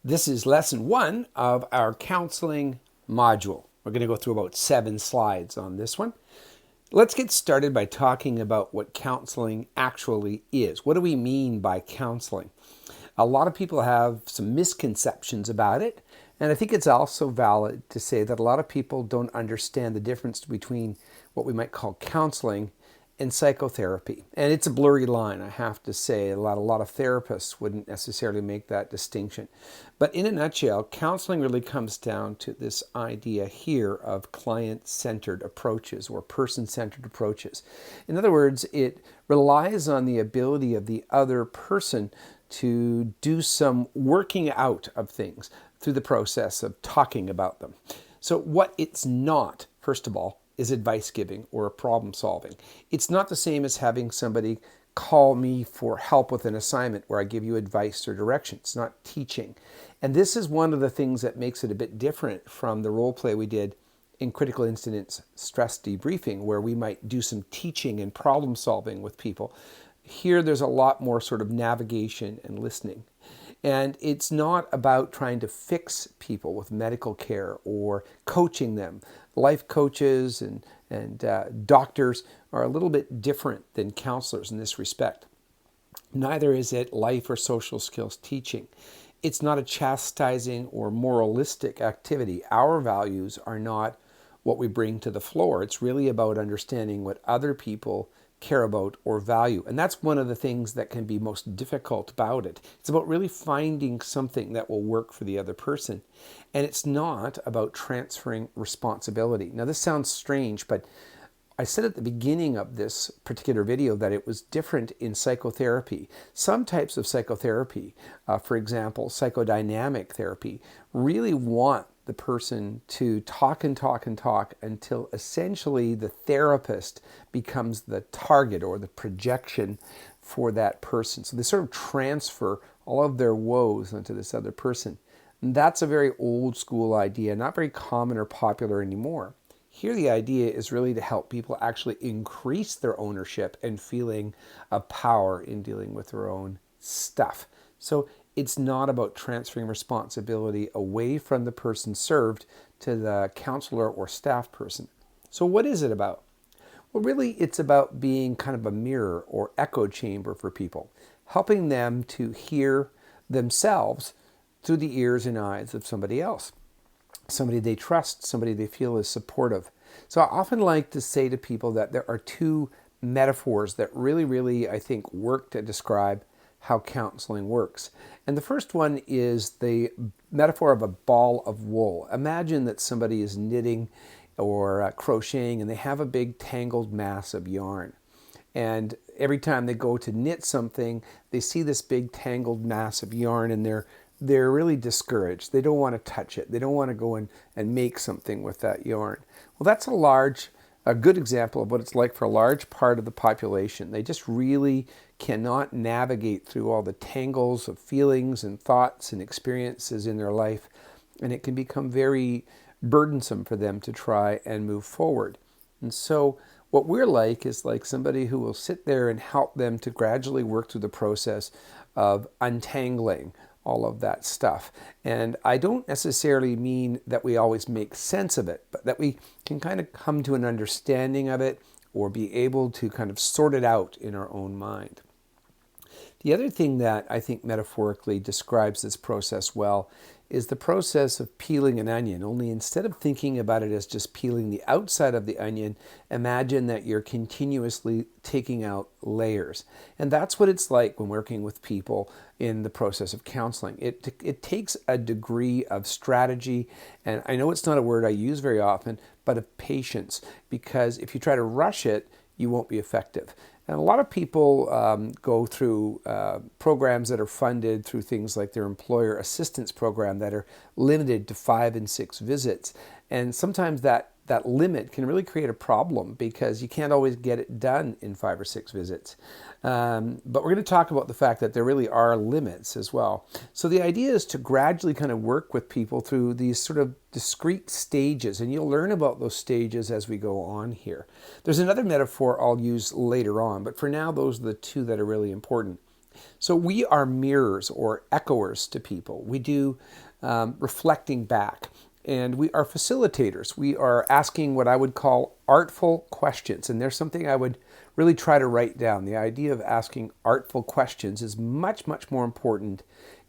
This is lesson 1 of our counseling module. We're going to go through about 7 slides on this one. Let's get started by talking about what counseling actually is. What do we mean by counseling? A lot of people have some misconceptions about it, and I think it's also valid to say that a lot of people don't understand the difference between what we might call counseling and psychotherapy. And it's a blurry line, I have to say. A lot of therapists wouldn't necessarily make that distinction. But in a nutshell, counseling really comes down to this idea here of client-centered approaches or person-centered approaches. In other words, it relies on the ability of the other person to do some working out of things through the process of talking about them. So what it's not, first of all, is advice giving or problem solving. It's not the same as having somebody call me for help with an assignment where I give you advice or direction. It's not teaching. And this is one of the things that makes it a bit different from the role play we did in critical incidents stress debriefing, where we might do some teaching and problem solving with people. Here there's a lot more sort of navigation and listening. And it's not about trying to fix people with medical care or coaching them. Life coaches and doctors are a little bit different than counselors in this respect. Neither is it life or social skills teaching. It's not a chastising or moralistic activity. Our values are not what we bring to the floor. It's really about understanding what other people care about or value. And that's one of the things that can be most difficult about it. It's about really finding something that will work for the other person. And it's not about transferring responsibility. Now, this sounds strange, but I said at the beginning of this particular video that it was different in psychotherapy. Some types of psychotherapy, for example, psychodynamic therapy, really want the person to talk and talk and talk until essentially the therapist becomes the target or the projection for that person. So they sort of transfer all of their woes onto this other person. And that's a very old school idea, not very common or popular anymore. Here the idea is really to help people actually increase their ownership and feeling of power in dealing with their own stuff. So it's not about transferring responsibility away from the person served to the counselor or staff person. So what is it about? Well, really, it's about being kind of a mirror or echo chamber for people, helping them to hear themselves through the ears and eyes of somebody else, somebody they trust, somebody they feel is supportive. So I often like to say to people that there are two metaphors that really, I think, work to describe how counseling works. And the first one is the metaphor of a ball of wool. Imagine that somebody is knitting or crocheting and they have a big tangled mass of yarn. And every time they go to knit something, they see this big tangled mass of yarn and they're really discouraged. They don't want to touch it. They don't want to go and make something with that yarn. Well, that's a good example of what it's like for a large part of the population. They just really cannot navigate through all the tangles of feelings and thoughts and experiences in their life, and it can become very burdensome for them to try and move forward. And so what we're like is like somebody who will sit there and help them to gradually work through the process of untangling all of that stuff. And I don't necessarily mean that we always make sense of it, but that we can kind of come to an understanding of it or be able to kind of sort it out in our own mind. The other thing that I think metaphorically describes this process well is the process of peeling an onion, only instead of thinking about it as just peeling the outside of the onion, imagine that you're continuously taking out layers. And that's what it's like when working with people in the process of counseling. It takes a degree of strategy, and I know it's not a word I use very often, but of patience, because if you try to rush it, you won't be effective. And a lot of people go through programs that are funded through things like their employer assistance program that are limited to 5 and 6 visits. And sometimes that limit can really create a problem because you can't always get it done in 5 or 6 visits. But we're going to talk about the fact that there really are limits as well. So the idea is to gradually kind of work with people through these sort of discrete stages, and you'll learn about those stages as we go on here. There's another metaphor I'll use later on, but for now, those are the two that are really important. So we are mirrors or echoers to people. We do reflecting back. And we are facilitators. We are asking what I would call artful questions. And there's something I would really try to write down. The idea of asking artful questions is much, much more important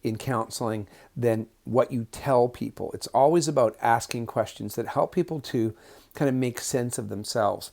in counseling than what you tell people. It's always about asking questions that help people to kind of make sense of themselves.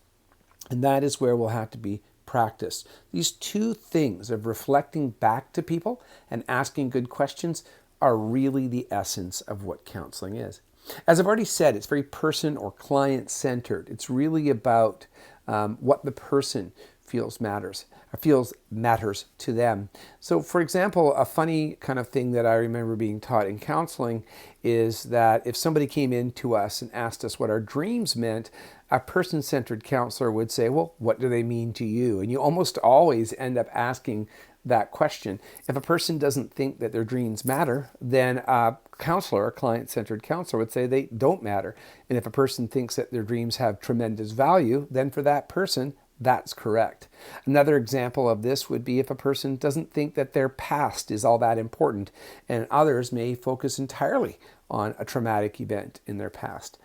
And that is where we'll have to be practiced. These two things of reflecting back to people and asking good questions are really the essence of what counseling is. As I've already said, it's very person or client centered. It's really about what the person feels matters to them. So, for example, a funny kind of thing that I remember being taught in counseling is that if somebody came in to us and asked us what our dreams meant, a person-centered counselor would say, well, what do they mean to you? And you almost always end up asking that question. If a person doesn't think that their dreams matter, then a counselor, a client-centered counselor, would say they don't matter. And if a person thinks that their dreams have tremendous value, then for that person, that's correct. Another example of this would be if a person doesn't think that their past is all that important, and others may focus entirely on a traumatic event in their past.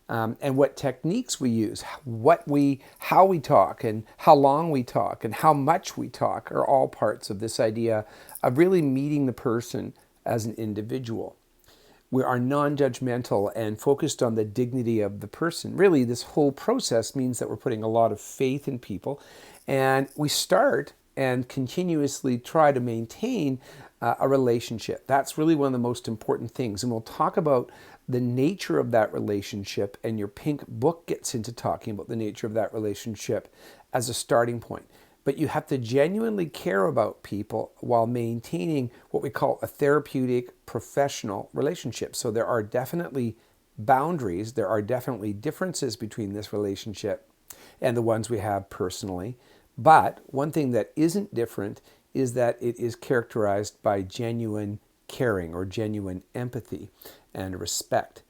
And what techniques we use, how we talk, and how long we talk, and how much we talk are all parts of this idea of really meeting the person as an individual. We are non-judgmental and focused on the dignity of the person. Really, this whole process means that we're putting a lot of faith in people, and we start and continuously try to maintain a relationship. That's really one of the most important things, and we'll talk about the nature of that relationship, and your pink book gets into talking about the nature of that relationship as a starting point. But you have to genuinely care about people while maintaining what we call a therapeutic professional relationship. So there are definitely boundaries, there are definitely differences between this relationship and the ones we have personally. But one thing that isn't different is that it is characterized by genuine caring or genuine empathy and respect.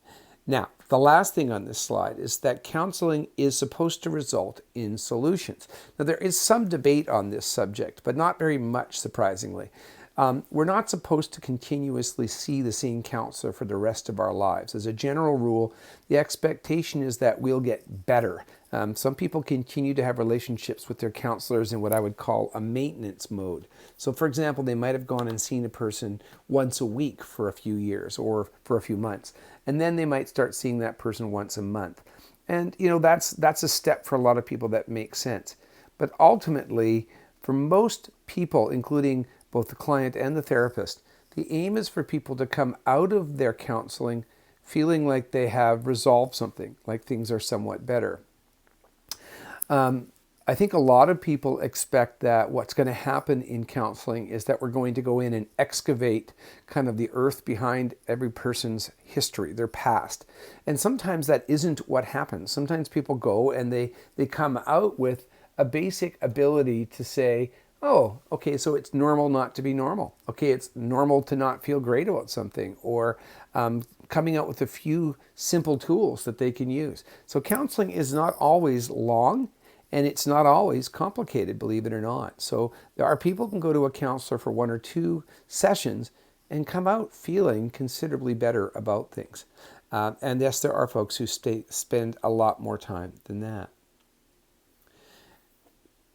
Now, the last thing on this slide is that counseling is supposed to result in solutions. Now, there is some debate on this subject, but not very much, surprisingly. We're not supposed to continuously see the same counselor for the rest of our lives. As a general rule, the expectation is that we'll get better. Some people continue to have relationships with their counselors in what I would call a maintenance mode. So, for example, they might have gone and seen a person once a week for a few years or for a few months, and then they might start seeing that person once a month. And, that's a step for a lot of people that makes sense. But ultimately, for most people, including both the client and the therapist, the aim is for people to come out of their counseling feeling like they have resolved something, like things are somewhat better. I think a lot of people expect that what's going to happen in counseling is that we're going to go in and excavate kind of the earth behind every person's history, their past. And sometimes that isn't what happens. Sometimes people go and they come out with a basic ability to say, oh, okay, so it's normal not to be normal. Okay, it's normal to not feel great about something, or coming out with a few simple tools that they can use. So counseling is not always long, and it's not always complicated, believe it or not. So there are people who can go to a counselor for 1 or 2 sessions and come out feeling considerably better about things. And yes, there are folks who spend a lot more time than that.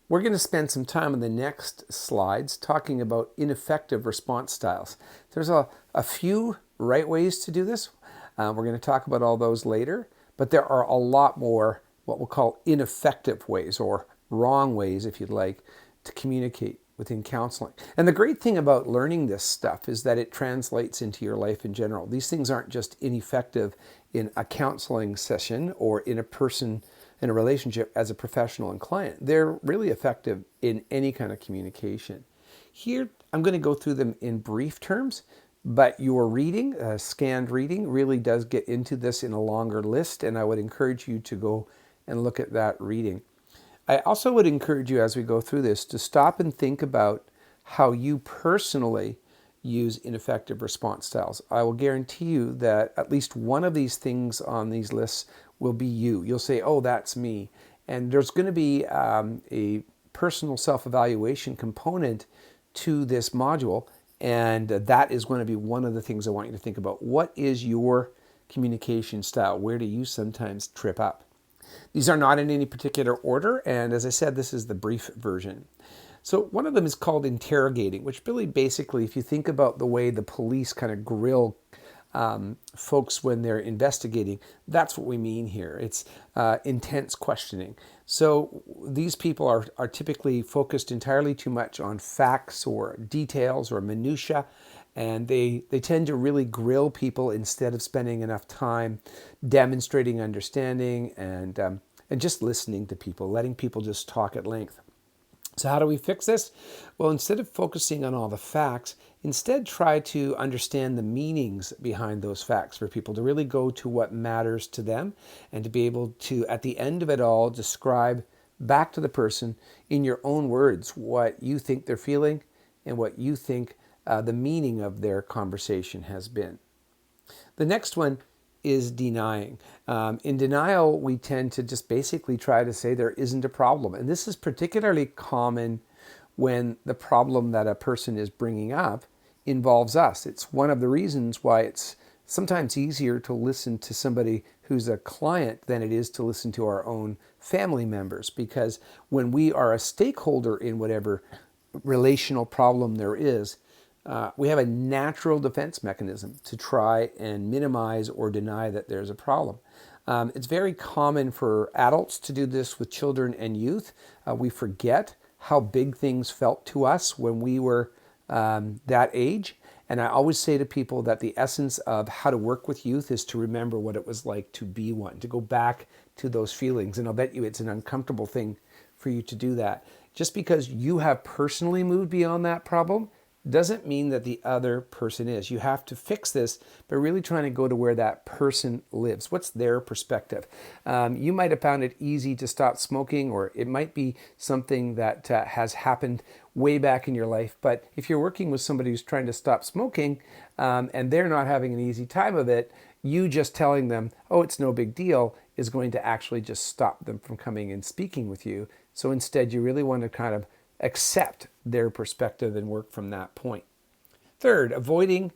We're going to spend some time on the next slides talking about ineffective response styles. There's a few right ways to do this. We're going to talk about all those later, but there are a lot more what we'll call ineffective ways, or wrong ways, if you'd like, to communicate within counseling. And the great thing about learning this stuff is that it translates into your life in general. These things aren't just ineffective in a counseling session or in a relationship as a professional and client. They're really effective in any kind of communication. Here, I'm going to go through them in brief terms, but your reading, scanned reading, really does get into this in a longer list, and I would encourage you to go and look at that reading. I also would encourage you, as we go through this, to stop and think about how you personally use ineffective response styles. I will guarantee you that at least one of these things on these lists will be you. You'll say, oh, that's me. And there's going to be a personal self-evaluation component to this module, and that is going to be one of the things I want you to think about. What is your communication style? Where do you sometimes trip up? These are not in any particular order, and as I said, this is the brief version. So one of them is called interrogating, which really basically, if you think about the way the police kind of grill folks when they're investigating, that's what we mean here. It's intense questioning. So these people are typically focused entirely too much on facts or details or minutia, and they tend to really grill people instead of spending enough time demonstrating understanding and just listening to people, letting people just talk at length. So how do we fix this? Well, instead of focusing on all the facts, instead try to understand the meanings behind those facts for people, to really go to what matters to them and to be able to, at the end of it all, describe back to the person in your own words what you think they're feeling and what you think the meaning of their conversation has been. The next one is denying. In denial, we tend to just basically try to say there isn't a problem. And this is particularly common when the problem that a person is bringing up involves us. It's one of the reasons why it's sometimes easier to listen to somebody who's a client than it is to listen to our own family members, because when we are a stakeholder in whatever relational problem there is, we have a natural defense mechanism to try and minimize or deny that there's a problem. It's very common for adults to do this with children and youth. We forget how big things felt to us when we were that age. And I always say to people that the essence of how to work with youth is to remember what it was like to be one, to go back to those feelings. And I'll bet you it's an uncomfortable thing for you to do that. Just because you have personally moved beyond that problem doesn't mean that the other person is. You have to fix this by really trying to go to where that person lives. What's their perspective? You might have found it easy to stop smoking, or it might be something that has happened way back in your life. But if you're working with somebody who's trying to stop smoking and they're not having an easy time of it, you just telling them, oh, it's no big deal, is going to actually just stop them from coming and speaking with you. So instead, you really want to kind of accept their perspective and work from that point. Third, avoiding,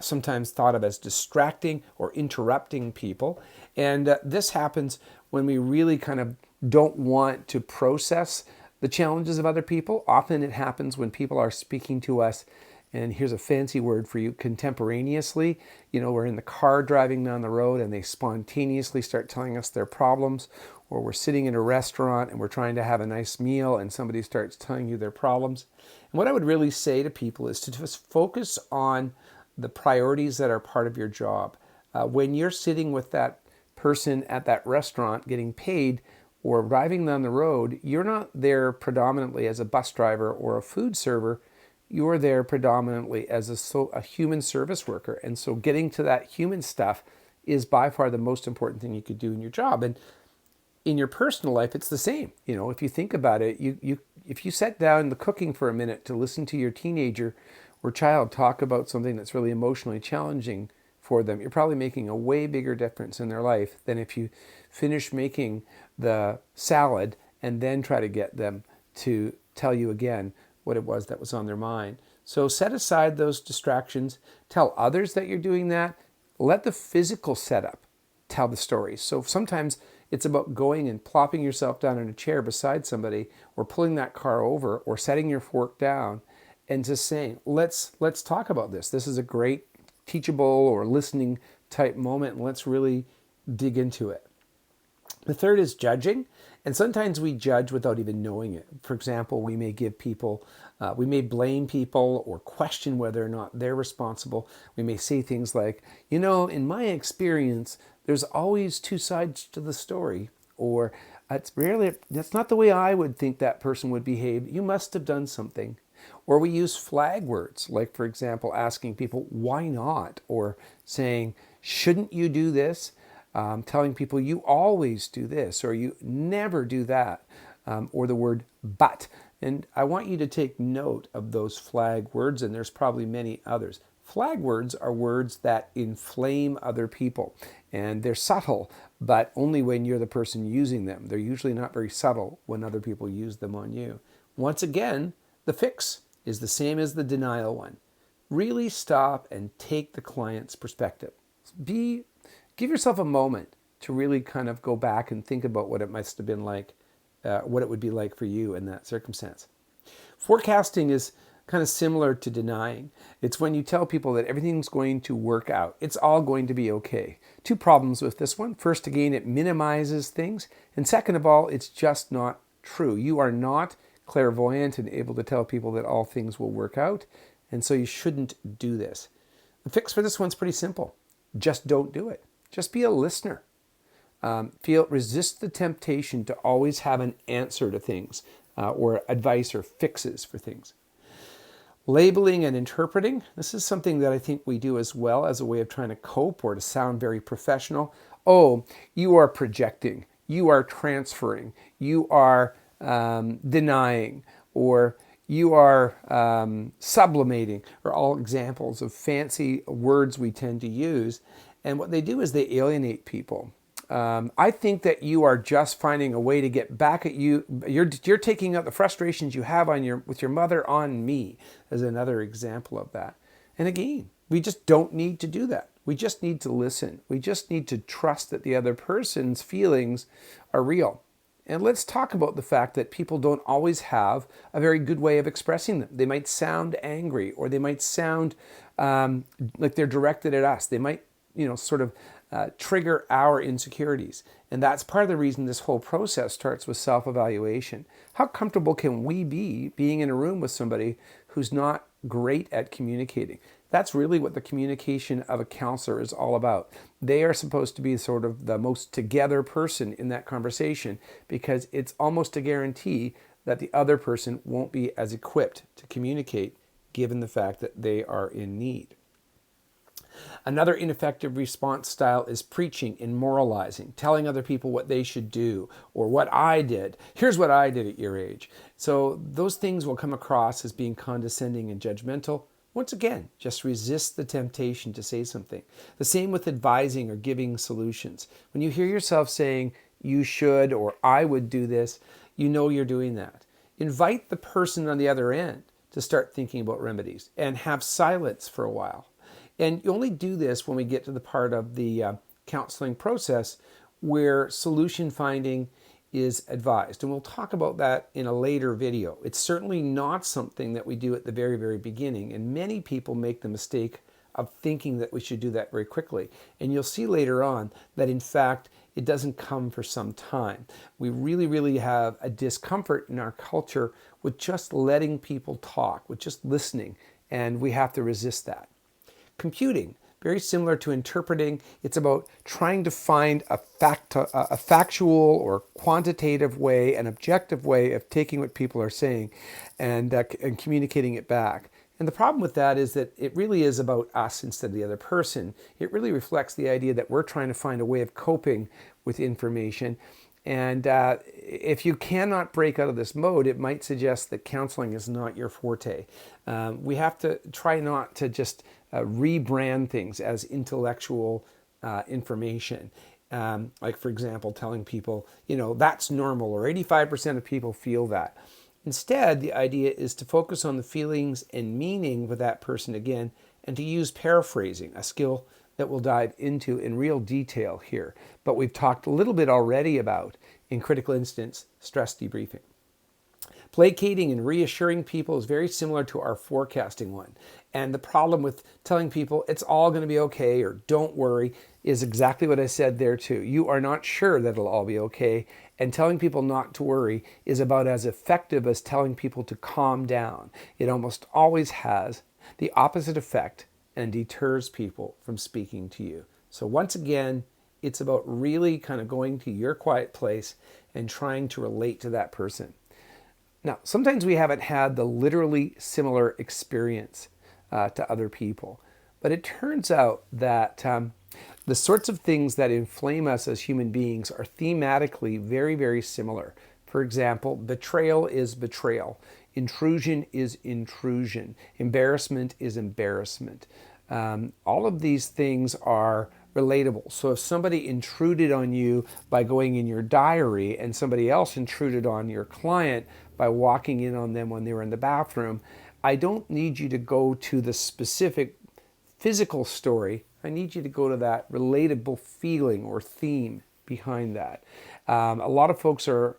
sometimes thought of as distracting or interrupting people. And this happens when we really kind of don't want to process the challenges of other people. Often it happens when people are speaking to us, and here's a fancy word for you, contemporaneously. You know, we're in the car driving down the road and they spontaneously start telling us their problems, or we're sitting in a restaurant and we're trying to have a nice meal and somebody starts telling you their problems. And what I would really say to people is to just focus on the priorities that are part of your job. When you're sitting with that person at that restaurant getting paid or driving down the road, you're not there predominantly as a bus driver or a food server. You're there predominantly as a human service worker. And so getting to that human stuff is by far the most important thing you could do in your job. And in your personal life, it's the same. You know, if you think about it, if you sat down the cooking for a minute to listen to your teenager or child talk about something that's really emotionally challenging for them, you're probably making a way bigger difference in their life than if you finish making the salad and then try to get them to tell you again what it was that was on their mind. So set aside those distractions. Tell others that you're doing that. Let the physical setup tell the story. So sometimes it's about going and plopping yourself down in a chair beside somebody, or pulling that car over, or setting your fork down and just saying, let's talk about this. This is a great teachable or listening type moment, and let's really dig into it. The third is judging. And sometimes we judge without even knowing it. For example, we may we may blame people or question whether or not they're responsible. We may say things like, you know, in my experience, there's always two sides to the story. Or that's not the way I would think that person would behave. You must have done something. Or we use flag words, like, for example, asking people, why not? Or saying, shouldn't you do this? Telling people you always do this or you never do that, or the word but. And I want you to take note of those flag words, and there's probably many others. Flag words are words that inflame other people, and they're subtle, but only when you're the person using them. They're usually not very subtle when other people use them on you. Once again, the fix is the same as the denial one. Really stop and take the client's perspective. Give yourself a moment to really kind of go back and think about what it must have been like, what it would be like for you in that circumstance. Forecasting is kind of similar to denying. It's when you tell people that everything's going to work out. It's all going to be okay. Two problems with this one. First, again, it minimizes things. And second of all, it's just not true. You are not clairvoyant and able to tell people that all things will work out. And so you shouldn't do this. The fix for this one's pretty simple. Just don't do it. Just be a listener. Resist the temptation to always have an answer to things or advice or fixes for things. Labeling and interpreting. This is something that I think we do as well as a way of trying to cope or to sound very professional. Oh, you are projecting. You are transferring. You are denying. Or you are sublimating, are all examples of fancy words we tend to use. And what they do is they alienate people. I think that you are just finding a way to get back at you. You're taking out the frustrations you have with your mother on me, as another example of that. And again, we just don't need to do that. We just need to listen. We just need to trust that the other person's feelings are real. And let's talk about the fact that people don't always have a very good way of expressing them. They might sound angry, or they might sound like they're directed at us. They might, sort of trigger our insecurities. And that's part of the reason this whole process starts with self-evaluation. How comfortable can we be being in a room with somebody who's not great at communicating? That's really what the communication of a counselor is all about. They are supposed to be sort of the most together person in that conversation, because it's almost a guarantee that the other person won't be as equipped to communicate given the fact that they are in need. Another ineffective response style is preaching and moralizing, telling other people what they should do or what I did. Here's what I did at your age. So those things will come across as being condescending and judgmental. Once again, just resist the temptation to say something. The same with advising or giving solutions. When you hear yourself saying, you should, or I would do this, you know you're doing that. Invite the person on the other end to start thinking about remedies and have silence for a while. And you only do this when we get to the part of the counseling process where solution finding is advised. And we'll talk about that in a later video. It's certainly not something that we do at the very, very beginning. And many people make the mistake of thinking that we should do that very quickly. And you'll see later on that, in fact, it doesn't come for some time. We really, really have a discomfort in our culture with just letting people talk, with just listening. And we have to resist that. Computing, very similar to interpreting. It's about trying to find a factual or quantitative way, an objective way of taking what people are saying and communicating it back. And the problem with that is that it really is about us instead of the other person. It really reflects the idea that we're trying to find a way of coping with information. And if you cannot break out of this mode, it might suggest that counseling is not your forte. We have to try not to just rebrand things as intellectual information. Like, for example, telling people, that's normal, or 85% of people feel that. Instead, the idea is to focus on the feelings and meaning with that person again, and to use paraphrasing, a skill that we'll dive into in real detail here. But we've talked a little bit already about, in critical instance, stress debriefing. Placating and reassuring people is very similar to our forecasting one. And the problem with telling people it's all going to be okay or don't worry is exactly what I said there too. You are not sure that it'll all be okay. And telling people not to worry is about as effective as telling people to calm down. It almost always has the opposite effect and deters people from speaking to you. So once again, it's about really kind of going to your quiet place and trying to relate to that person. Now, sometimes we haven't had the literally similar experience to other people, but it turns out that the sorts of things that inflame us as human beings are thematically very, very similar. For example, betrayal is betrayal. Intrusion is intrusion. Embarrassment is embarrassment. All of these things are relatable. So if somebody intruded on you by going in your diary and somebody else intruded on your client by walking in on them when they were in the bathroom, I don't need you to go to the specific physical story. I need you to go to that relatable feeling or theme behind that. A lot of folks are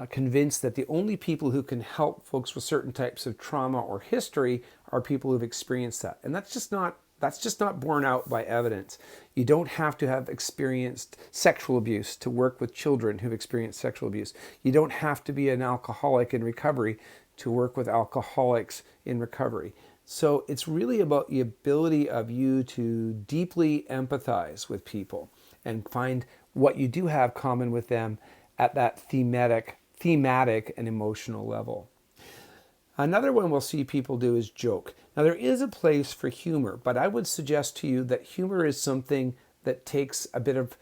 convinced that the only people who can help folks with certain types of trauma or history are people who've experienced that. And that's just not borne out by evidence. You don't have to have experienced sexual abuse to work with children who've experienced sexual abuse. You don't have to be an alcoholic in recovery to work with alcoholics in recovery. So it's really about the ability of you to deeply empathize with people and find what you do have common with them at that thematic and emotional level. Another one we'll see people do is joke. Now, there is a place for humor, but I would suggest to you that humor is something that takes a bit of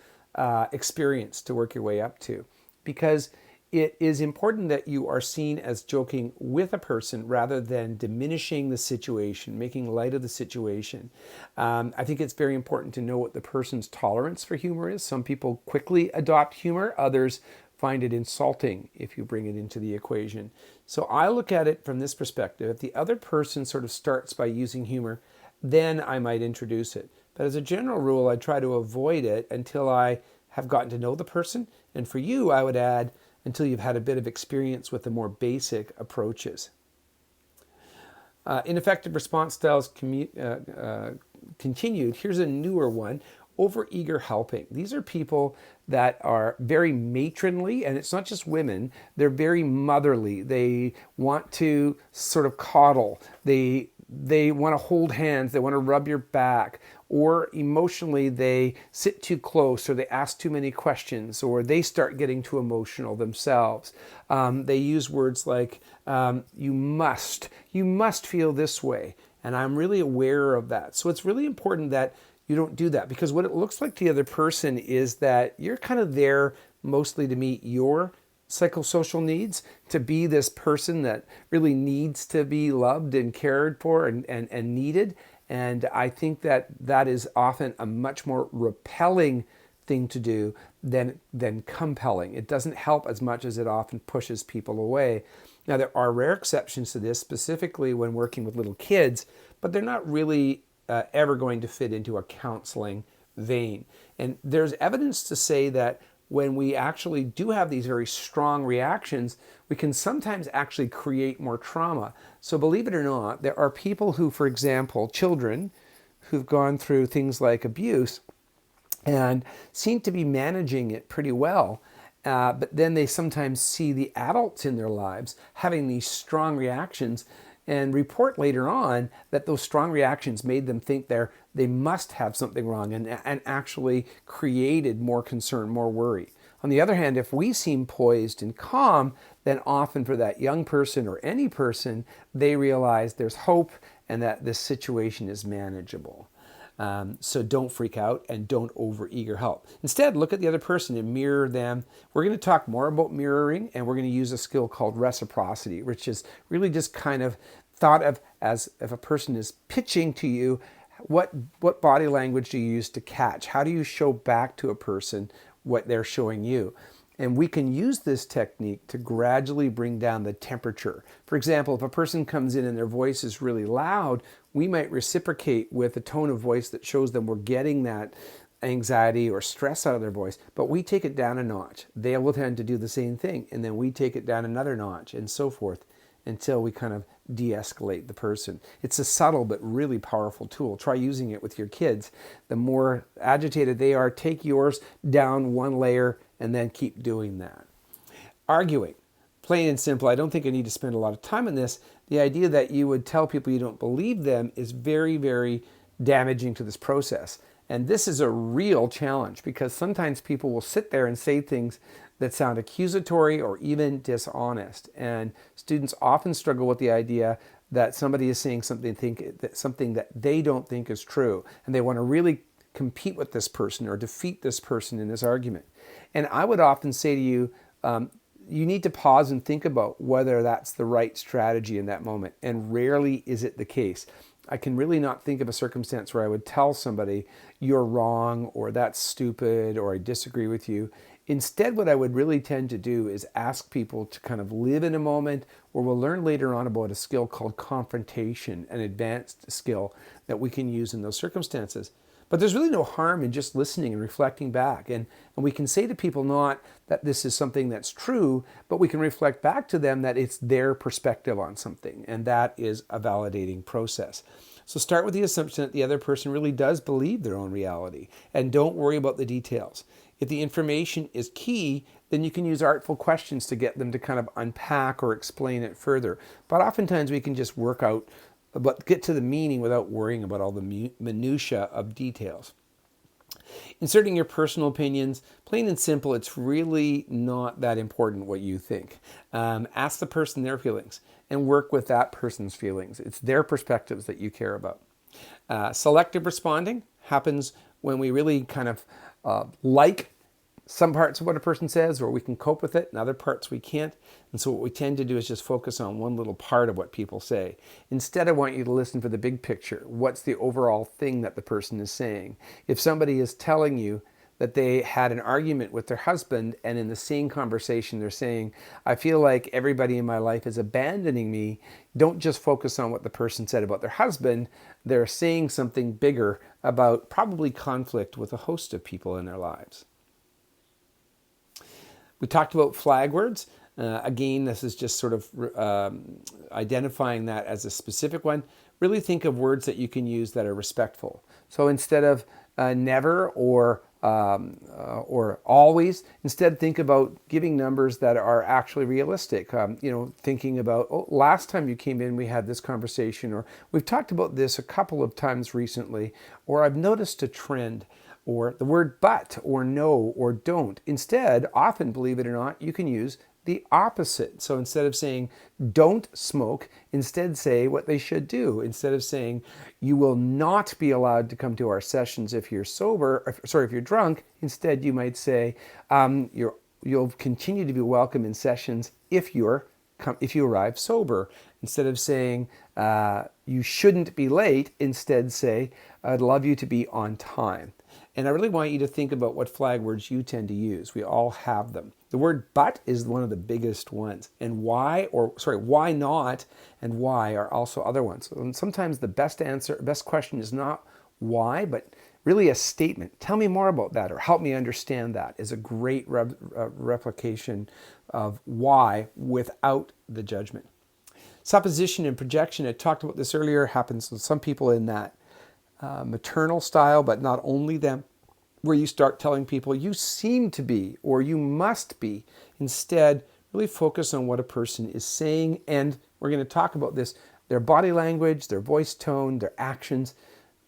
experience to work your way up to, because it is important that you are seen as joking with a person rather than diminishing the situation, making light of the situation. I think it's very important to know what the person's tolerance for humor is. Some people quickly adopt humor, others find it insulting if you bring it into the equation. So I look at it from this perspective. If the other person sort of starts by using humor, then I might introduce it. But as a general rule, I try to avoid it until I have gotten to know the person. And for you, I would add, until you've had a bit of experience with the more basic approaches. Ineffective response styles continued. Here's a newer one. OverEager Helping. These are people that are very matronly, and it's not just women. They're very motherly. They want to sort of coddle. They want to hold hands. They want to rub your back. Or emotionally, they sit too close, or they ask too many questions, or they start getting too emotional themselves. They use words like, you must feel this way. And I'm really aware of that. So it's really important that you don't do that, because what it looks like to the other person is that you're kind of there mostly to meet your psychosocial needs, to be this person that really needs to be loved and cared for and needed. And I think that is often a much more repelling thing to do than compelling. It doesn't help as much as it often pushes people away. Now, there are rare exceptions to this, specifically when working with little kids, but they're not really ever going to fit into a counseling vein. And there's evidence to say that when we actually do have these very strong reactions, we can sometimes actually create more trauma. So believe it or not, there are people who, for example, children who've gone through things like abuse and seem to be managing it pretty well. But then they sometimes see the adults in their lives having these strong reactions and report later on that those strong reactions made them think they must have something wrong, and actually created more concern, more worry. On the other hand, if we seem poised and calm, then often for that young person or any person, they realize there's hope and that this situation is manageable. So don't freak out and don't overeager help. Instead, look at the other person and mirror them. We're going to talk more about mirroring, and we're going to use a skill called reciprocity, which is really just kind of thought of as if a person is pitching to you, what body language do you use to catch? How do you show back to a person what they're showing you? And we can use this technique to gradually bring down the temperature. For example, if a person comes in and their voice is really loud, we might reciprocate with a tone of voice that shows them we're getting that anxiety or stress out of their voice, but we take it down a notch. They will tend to do the same thing, and then we take it down another notch, and so forth, until we kind of de-escalate the person. It's a subtle but really powerful tool. Try using it with your kids. The more agitated they are, take yours down one layer and then keep doing that. Arguing. Plain and simple. I don't think I need to spend a lot of time on this. The idea that you would tell people you don't believe them is very, very damaging to this process. And this is a real challenge, because sometimes people will sit there and say things that sound accusatory or even dishonest. And students often struggle with the idea that somebody is saying something that they don't think is true, and they want to really compete with this person or defeat this person in this argument. And I would often say to you, you need to pause and think about whether that's the right strategy in that moment. And rarely is it the case. I can really not think of a circumstance where I would tell somebody, you're wrong, or that's stupid, or I disagree with you. Instead, what I would really tend to do is ask people to kind of live in a moment, or we'll learn later on about a skill called confrontation, an advanced skill that we can use in those circumstances. But there's really no harm in just listening and reflecting back. And we can say to people not that this is something that's true, but we can reflect back to them that it's their perspective on something. And that is a validating process. So start with the assumption that the other person really does believe their own reality. And don't worry about the details. If the information is key, then you can use artful questions to get them to kind of unpack or explain it further. But oftentimes we can just work out, but get to the meaning without worrying about all the minutiae of details. Inserting your personal opinions, plain and simple, it's really not that important what you think. Ask the person their feelings and work with that person's feelings. It's their perspectives that you care about. Selective responding happens when we really kind of like some parts of what a person says, or we can cope with it, and other parts we can't. And so what we tend to do is just focus on one little part of what people say. Instead, I want you to listen for the big picture. What's the overall thing that the person is saying? If somebody is telling you that they had an argument with their husband, and in the same conversation they're saying, I feel like everybody in my life is abandoning me, don't just focus on what the person said about their husband. They're saying something bigger about probably conflict with a host of people in their lives. We talked about flag words. Again, this is just sort of identifying that as a specific one. Really think of words that you can use that are respectful. So instead of never or always, instead think about giving numbers that are actually realistic. Thinking about, oh, last time you came in, we had this conversation, or we've talked about this a couple of times recently, or I've noticed a trend. Or the word but, or no, or don't. Instead, often, believe it or not, you can use the opposite. So instead of saying don't smoke, instead say what they should do. Instead of saying you will not be allowed to come to our sessions if you're if you're drunk, instead you might say you'll continue to be welcome in sessions if you arrive sober. Instead of saying you shouldn't be late, instead say I'd love you to be on time. And I really want you to think about what flag words you tend to use. We all have them. The word but is one of the biggest ones. And why not, and why are also other ones. And sometimes the best question is not why, but really a statement. Tell me more about that, or help me understand that, is a great replication of why without the judgment. Supposition and projection, I talked about this earlier, happens with some people in that maternal style, but not only them, where you start telling people you seem to be or you must be. Instead, really focus on what a person is saying, and we're going to talk about this, their body language, their voice tone, their actions.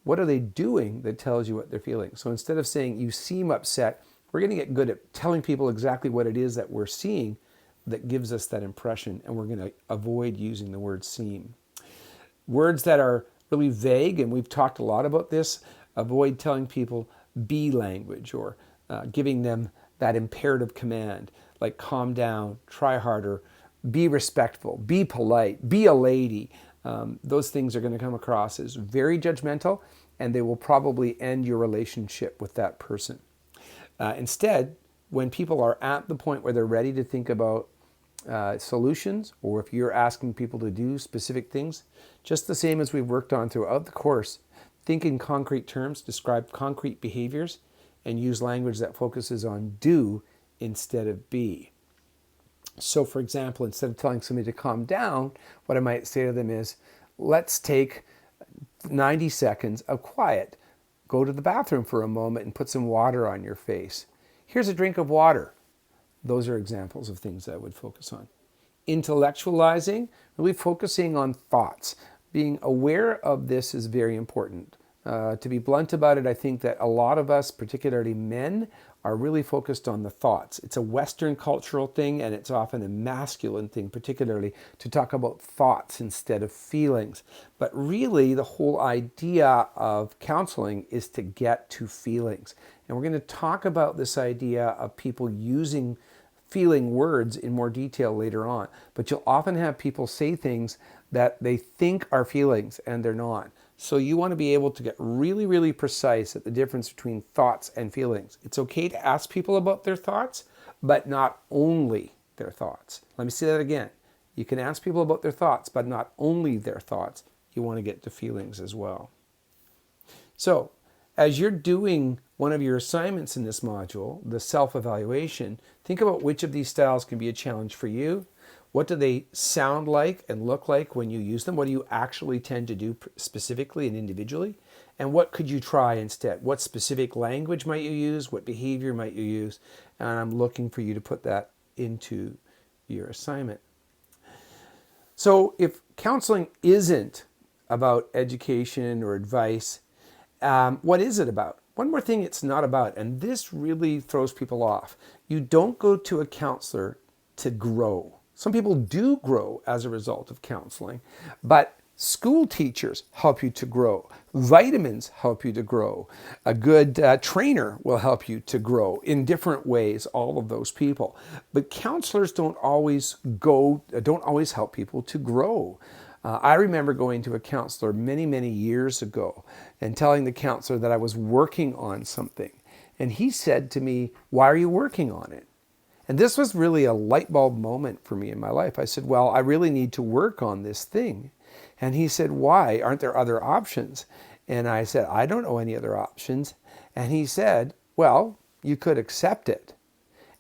What are they doing that tells you what they're feeling? So instead of saying you seem upset, we're going to get good at telling people exactly what it is that we're seeing that gives us that impression, and we're going to avoid using the word seem. Words that are really vague, and we've talked a lot about this, avoid telling people be language, or giving them that imperative command, like calm down, try harder, be respectful, be polite, be a lady. Those things are going to come across as very judgmental, and they will probably end your relationship with that person. Instead, when people are at the point where they're ready to think about solutions, or if you're asking people to do specific things, just the same as we've worked on throughout the course, think in concrete terms, describe concrete behaviors, and use language that focuses on do instead of be. So for example, instead of telling somebody to calm down, what I might say to them is, let's take 90 seconds of quiet. Go to the bathroom for a moment and put some water on your face. Here's a drink of water. Those are examples of things I would focus on. Intellectualizing, really focusing on thoughts. Being aware of this is very important. To be blunt about it, I think that a lot of us, particularly men, are really focused on the thoughts. It's a Western cultural thing, and it's often a masculine thing, particularly, to talk about thoughts instead of feelings. But really, the whole idea of counseling is to get to feelings. And we're going to talk about this idea of people using feeling words in more detail later on. But you'll often have people say things that they think are feelings and they're not. So you want to be able to get really, really precise at the difference between thoughts and feelings. It's okay to ask people about their thoughts, but not only their thoughts. Let me say that again. You can ask people about their thoughts, but not only their thoughts. You want to get to feelings as well. So, as you're doing one of your assignments in this module, the self-evaluation, think about which of these styles can be a challenge for you. What do they sound like and look like when you use them? What do you actually tend to do specifically and individually? And what could you try instead? What specific language might you use? What behavior might you use? And I'm looking for you to put that into your assignment. So if counseling isn't about education or advice, what is it about? One more thing it's not about, and this really throws people off. You don't go to a counselor to grow. Some people do grow as a result of counseling, but school teachers help you to grow. Vitamins help you to grow. A good trainer will help you to grow in different ways, all of those people. But counselors don't always help people to grow. I remember going to a counselor many, many years ago and telling the counselor that I was working on something. And he said to me, "Why are you working on it?" And this was really a light bulb moment for me in my life. I said, "Well, I really need to work on this thing." And he said, "Why? Aren't there other options?" And I said, "I don't know any other options." And he said, "Well, you could accept it."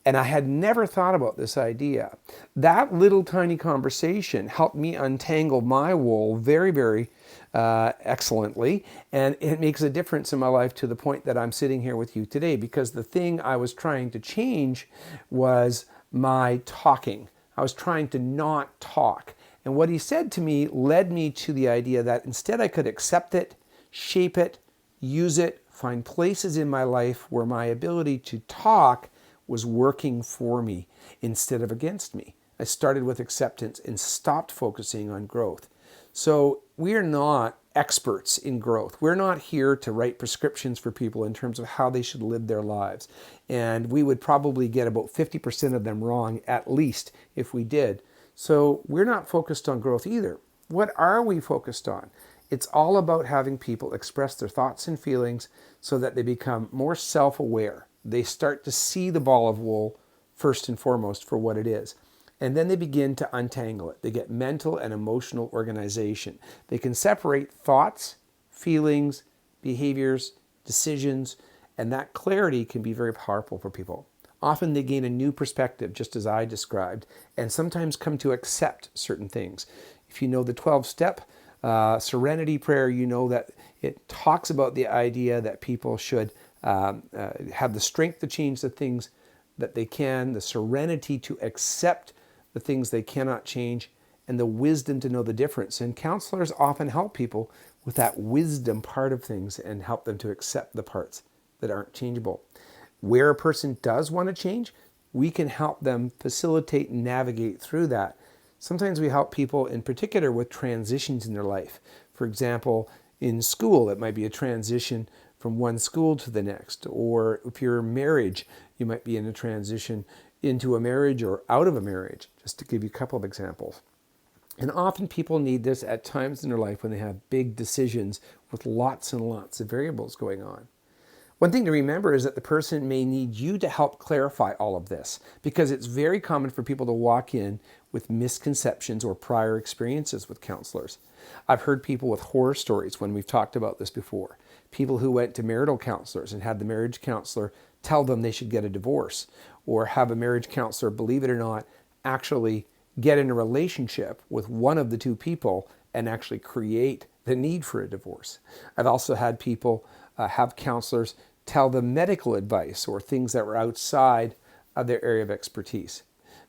And I had never thought about this idea. That little tiny conversation helped me untangle my wool very, very excellently. And it makes a difference in my life to the point that I'm sitting here with you today, because the thing I was trying to change was my talking. I was trying to not talk. And what he said to me led me to the idea that instead I could accept it, shape it, use it, find places in my life where my ability to talk was working for me instead of against me. I started with acceptance and stopped focusing on growth. So we are not experts in growth. We're not here to write prescriptions for people in terms of how they should live their lives. And we would probably get about 50% of them wrong, at least, if we did. So we're not focused on growth either. What are we focused on? It's all about having people express their thoughts and feelings so that they become more self-aware. They start to see the ball of wool first and foremost for what it is. And then they begin to untangle it. They get mental and emotional organization. They can separate thoughts, feelings, behaviors, decisions, and that clarity can be very powerful for people. Often they gain a new perspective, just as I described, and sometimes come to accept certain things. If you know the 12-step serenity prayer, you know that it talks about the idea that people should have the strength to change the things that they can, the serenity to accept the things they cannot change, and the wisdom to know the difference. And counselors often help people with that wisdom part of things and help them to accept the parts that aren't changeable. Where a person does want to change, we can help them facilitate and navigate through that. Sometimes we help people in particular with transitions in their life. For example, in school, it might be a transition from one school to the next. Or if you're in marriage, you might be in a transition into a marriage or out of a marriage, just to give you a couple of examples. And often people need this at times in their life when they have big decisions with lots and lots of variables going on. One thing to remember is that the person may need you to help clarify all of this, because it's very common for people to walk in with misconceptions or prior experiences with counselors. I've heard people with horror stories when we've talked about this before. People who went to marital counselors and had the marriage counselor tell them they should get a divorce, or have a marriage counselor, believe it or not, actually get in a relationship with one of the two people and actually create the need for a divorce. I've also had people have counselors tell them medical advice or things that were outside of their area of expertise.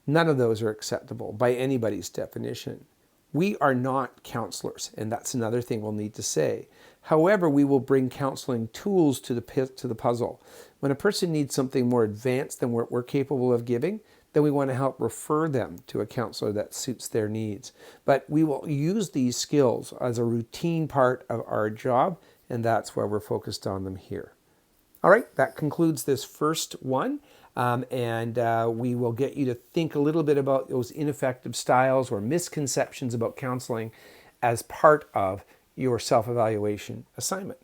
None of those are acceptable by anybody's definition. We are not counselors, and that's another thing we'll need to say. However, we will bring counseling tools to the puzzle. When a person needs something more advanced than what we're capable of giving, then we want to help refer them to a counselor that suits their needs. But we will use these skills as a routine part of our job, and that's why we're focused on them here. All right, that concludes this first one. and we will get you to think a little bit about those ineffective styles or misconceptions about counseling as part of your self-evaluation assignment.